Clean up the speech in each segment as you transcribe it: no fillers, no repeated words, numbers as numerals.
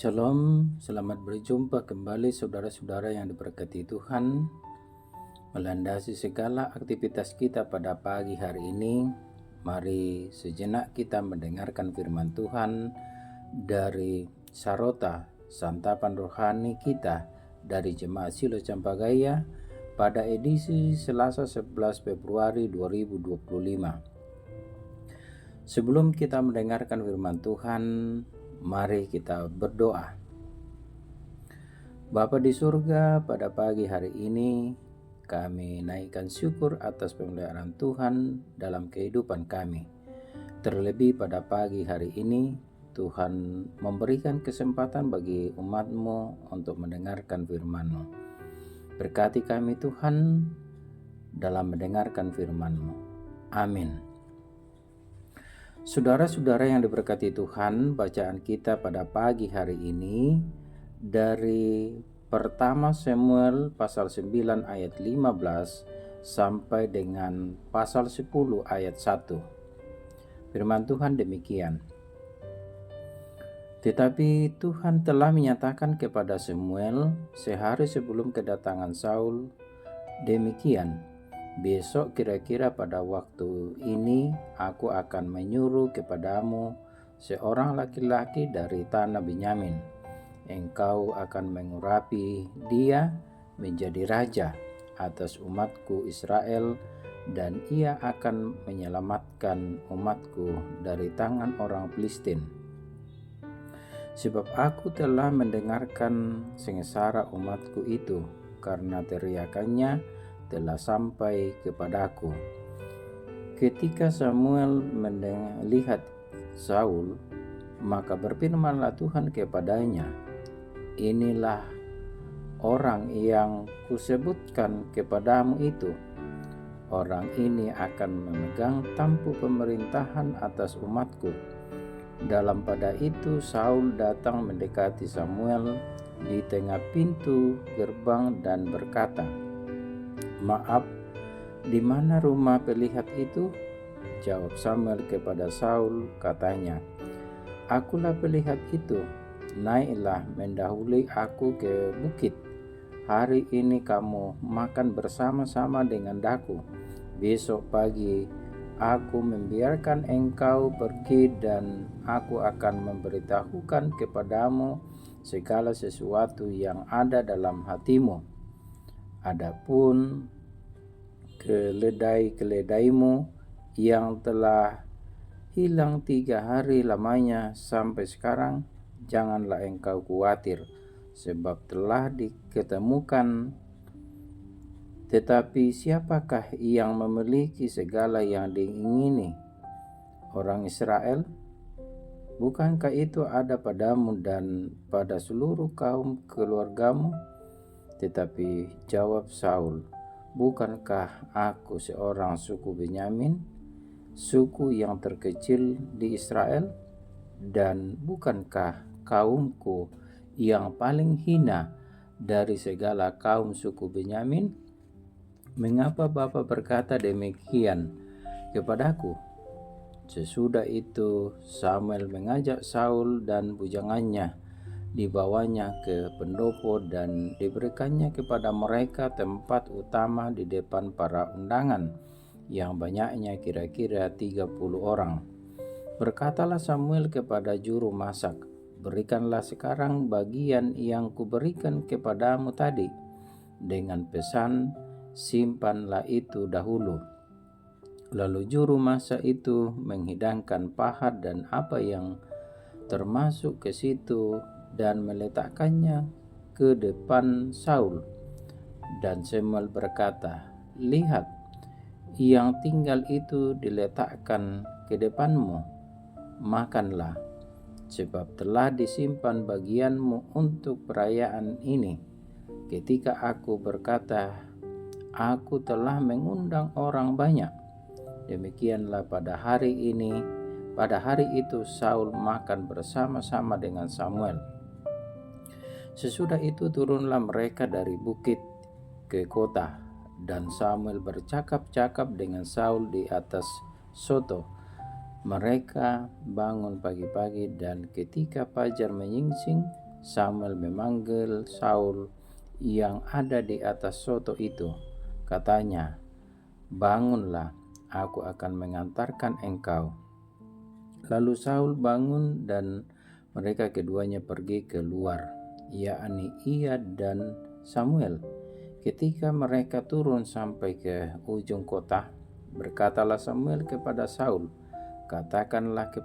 Shalom, selamat berjumpa kembali saudara-saudara yang diberkati Tuhan. Melandasi segala aktivitas kita pada pagi hari ini, mari sejenak kita mendengarkan firman Tuhan dari Sarota, santapan rohani kita dari Jemaat Silo Campagaya pada edisi Selasa 11 Februari 2025. Sebelum kita mendengarkan firman Tuhan, mari kita berdoa. Bapa di surga, pada pagi hari ini kami naikkan syukur atas pemeliharaan Tuhan dalam kehidupan kami. Terlebih pada pagi hari ini, Tuhan memberikan kesempatan bagi umat-Mu untuk mendengarkan firman-Mu. Berkati kami Tuhan dalam mendengarkan firman-Mu. Amin. Saudara-saudara yang diberkati Tuhan, bacaan kita pada pagi hari ini dari pertama Samuel pasal 9 ayat 15 sampai dengan pasal 10 ayat 1. Firman Tuhan demikian. Tetapi Tuhan telah menyatakan kepada Samuel sehari sebelum kedatangan Saul, demikian, besok kira-kira pada waktu ini aku akan menyuruh kepadamu seorang laki-laki dari tanah Benyamin. Engkau akan mengurapi dia menjadi raja atas umatku Israel, dan ia akan menyelamatkan umatku dari tangan orang Filistin. Sebab aku telah mendengarkan sengsara umatku itu, karena teriakannya telah sampai kepadaku. Ketika Samuel melihat Saul, maka berfirmanlah Tuhan kepadanya, inilah orang yang kusebutkan kepadamu itu. Orang ini akan memegang tampuk pemerintahan atas umatku. Dalam pada itu Saul datang mendekati Samuel di tengah pintu gerbang dan berkata, "Maaf, di mana rumah pelihat itu?" Jawab Samuel kepada Saul, katanya, "Akulah pelihat itu. Naiklah mendahului aku ke bukit. Hari ini kamu makan bersama-sama dengan daku. Besok pagi aku membiarkan engkau pergi dan aku akan memberitahukan kepadamu segala sesuatu yang ada dalam hatimu. Adapun keledai-keledaimu yang telah hilang 3 hari lamanya sampai sekarang, janganlah engkau khawatir, sebab telah diketemukan. Tetapi siapakah yang memiliki segala yang diingini? Orang Israel? Bukankah itu ada padamu dan pada seluruh kaum keluargamu?" Tetapi jawab Saul, "Bukankah aku seorang suku Benyamin, suku yang terkecil di Israel? Dan bukankah kaumku yang paling hina dari segala kaum suku Benyamin? Mengapa Bapa berkata demikian kepadaku?" Sesudah itu Samuel mengajak Saul dan bujangannya, dibawanya ke pendopo dan diberikannya kepada mereka tempat utama di depan para undangan yang banyaknya kira-kira 30 orang. Berkatalah Samuel kepada juru masak, "Berikanlah sekarang bagian yang kuberikan kepadamu tadi, dengan pesan, simpanlah itu dahulu." Lalu juru masak itu menghidangkan pahat dan apa yang termasuk ke situ dan meletakkannya ke depan Saul. Dan Samuel berkata, "Lihat, yang tinggal itu diletakkan ke depanmu. Makanlah, sebab telah disimpan bagianmu untuk perayaan ini. Ketika aku berkata, aku telah mengundang orang banyak." Demikianlah pada hari ini. Pada hari itu Saul makan bersama-sama dengan Samuel. Sesudah itu turunlah mereka dari bukit ke kota, dan Samuel bercakap-cakap dengan Saul di atas soto. Mereka bangun pagi-pagi, dan ketika fajar menyingsing, Samuel memanggil Saul yang ada di atas soto itu. Katanya, "Bangunlah, aku akan mengantarkan engkau." Lalu Saul bangun dan mereka keduanya pergi keluar, yakni ia dan Samuel. Ketika mereka turun sampai ke ujung kota, berkatalah Samuel kepada Saul, "Katakanlah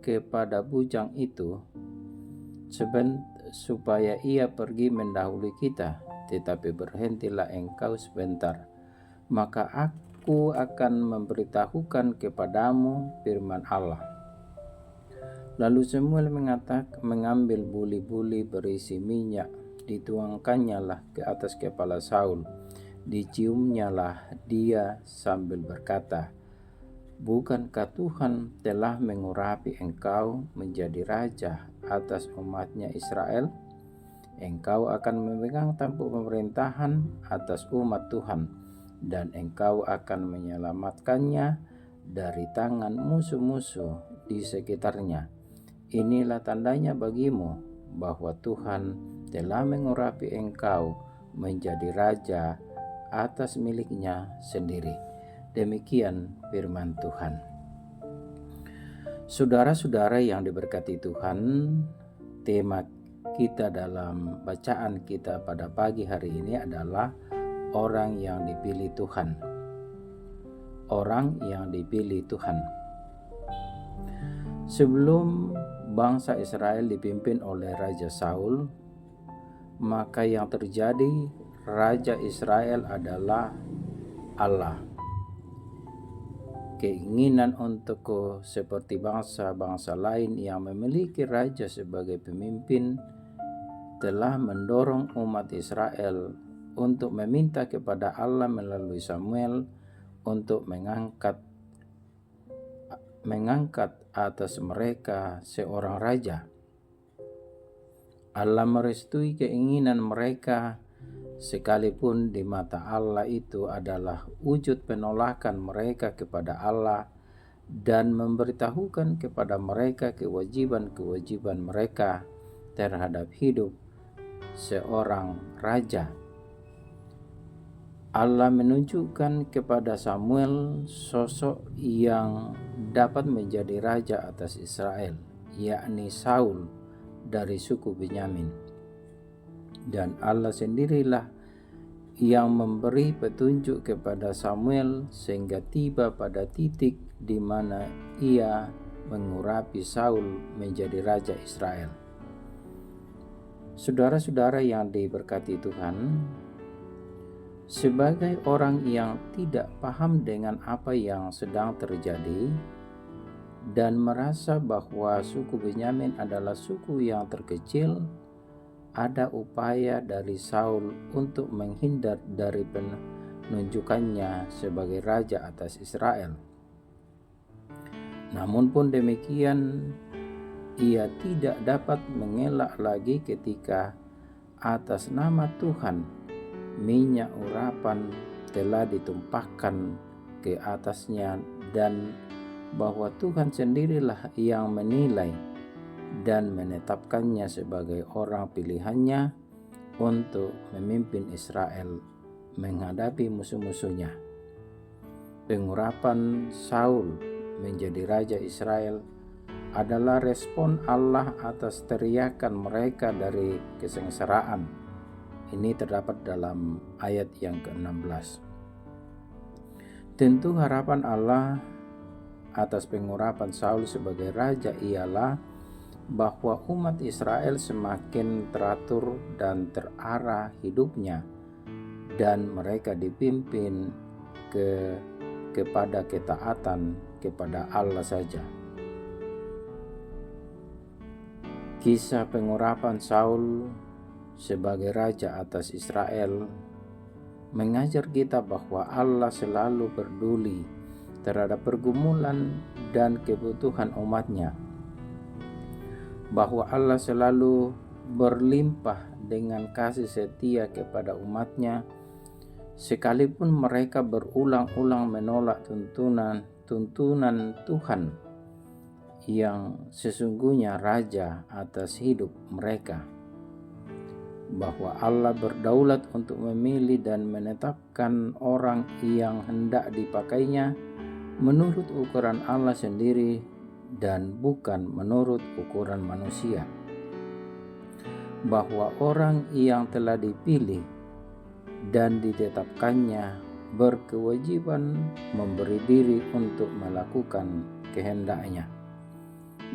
kepada bujang itu supaya ia pergi mendahului kita, tetapi berhentilah engkau sebentar, maka aku akan memberitahukan kepadamu firman Allah." Lalu Samuel mengambil buli-buli berisi minyak, dituangkannya lah ke atas kepala Saul, diciumnyalah dia sambil berkata, "Bukankah Tuhan telah mengurapi engkau menjadi raja atas umatnya Israel? Engkau akan memegang tampuk pemerintahan atas umat Tuhan, dan engkau akan menyelamatkannya dari tangan musuh-musuh di sekitarnya. Inilah tandanya bagimu bahwa Tuhan telah mengurapi engkau menjadi raja atas miliknya sendiri." Demikian firman Tuhan. Saudara-saudara yang diberkati Tuhan, tema kita dalam bacaan kita pada pagi hari ini adalah orang yang dipilih Tuhan. Orang yang dipilih Tuhan. Sebelum bangsa Israel dipimpin oleh Raja Saul, maka yang terjadi Raja Israel adalah Allah. Keinginan untuk seperti bangsa-bangsa lain yang memiliki raja sebagai pemimpin telah mendorong umat Israel untuk meminta kepada Allah melalui Samuel untuk mengangkat atas mereka seorang raja. Allah merestui keinginan mereka, sekalipun di mata Allah itu adalah wujud penolakan mereka kepada Allah dan memberitahukan kepada mereka kewajiban-kewajiban mereka terhadap hidup seorang raja. Allah menunjukkan kepada Samuel sosok yang dapat menjadi raja atas Israel, yakni Saul dari suku Benyamin. Dan Allah sendirilah yang memberi petunjuk kepada Samuel sehingga tiba pada titik di mana ia mengurapi Saul menjadi raja Israel. Saudara-saudara yang diberkati Tuhan, sebagai orang yang tidak paham dengan apa yang sedang terjadi dan merasa bahwa suku Benyamin adalah suku yang terkecil, ada upaya dari Saul untuk menghindar dari penunjukannya sebagai raja atas Israel. Namun pun demikian, ia tidak dapat mengelak lagi ketika atas nama Tuhan minyak urapan telah ditumpahkan ke atasnya, dan bahwa Tuhan sendirilah yang menilai dan menetapkannya sebagai orang pilihannya untuk memimpin Israel menghadapi musuh-musuhnya. Pengurapan Saul menjadi raja Israel adalah respon Allah atas teriakan mereka dari kesengsaraan. Ini terdapat dalam ayat yang ke-16. Tentu harapan Allah atas pengurapan Saul sebagai raja ialah bahwa umat Israel semakin teratur dan terarah hidupnya, dan mereka dipimpin kepada ketaatan kepada Allah saja. Kisah pengurapan Saul sebagai raja atas Israel mengajar kita bahwa Allah selalu peduli terhadap pergumulan dan kebutuhan umatnya, bahwa Allah selalu berlimpah dengan kasih setia kepada umatnya, sekalipun mereka berulang-ulang menolak tuntunan Tuhan yang sesungguhnya raja atas hidup mereka, bahwa Allah berdaulat untuk memilih dan menetapkan orang yang hendak dipakainya menurut ukuran Allah sendiri dan bukan menurut ukuran manusia, bahwa orang yang telah dipilih dan ditetapkannya berkewajiban memberi diri untuk melakukan kehendaknya.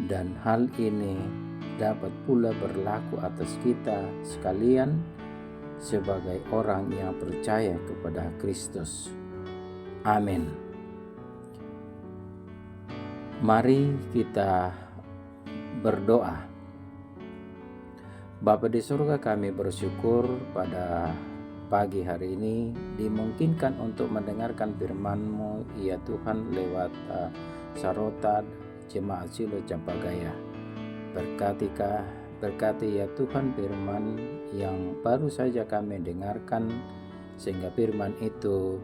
Dan hal ini dapat pula berlaku atas kita sekalian sebagai orang yang percaya kepada Kristus. Amin. Mari kita berdoa. Bapa di surga, kami bersyukur pada pagi hari ini dimungkinkan untuk mendengarkan firman-Mu ya Tuhan lewat Sarota Jemaat Shilo Campagaya. Berkati ya Tuhan firman yang baru saja kami dengarkan, sehingga firman itu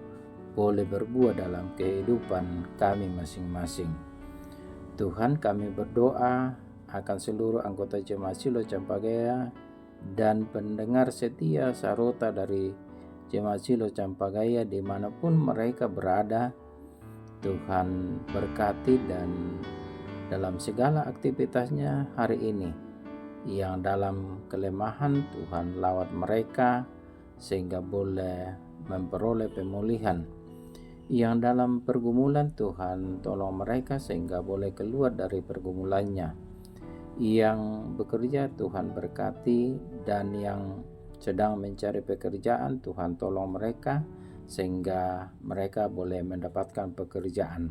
boleh berbuah dalam kehidupan kami masing-masing. Tuhan, kami berdoa akan seluruh anggota Jemaat Shilo Campagaya dan pendengar setia Sarota dari Jemaat Shilo Campagaya dimanapun mereka berada. Tuhan berkati dan dalam segala aktivitasnya hari ini, yang dalam kelemahan Tuhan lawat mereka sehingga boleh memperoleh pemulihan. Yang dalam pergumulan Tuhan tolong mereka sehingga boleh keluar dari pergumulannya. Yang bekerja Tuhan berkati, dan yang sedang mencari pekerjaan Tuhan tolong mereka sehingga mereka boleh mendapatkan pekerjaan.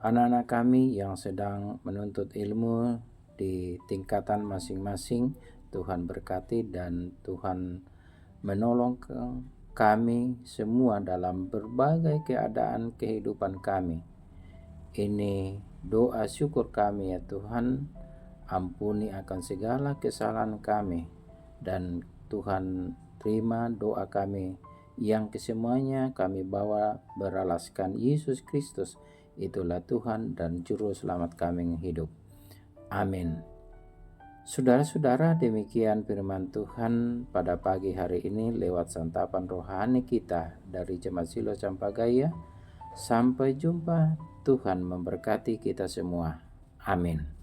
Anak-anak kami yang sedang menuntut ilmu di tingkatan masing-masing, Tuhan berkati dan Tuhan menolong kami semua dalam berbagai keadaan kehidupan kami. Ini doa syukur kami ya Tuhan, ampuni akan segala kesalahan kami, dan Tuhan terima doa kami yang kesemuanya kami bawa beralaskan Yesus Kristus. Itulah Tuhan dan Juru Selamat kami hidup. Amin. Saudara-saudara, demikian firman Tuhan pada pagi hari ini lewat santapan rohani kita dari Jemaat Shilo Campagaya. Sampai jumpa. Tuhan memberkati kita semua. Amin.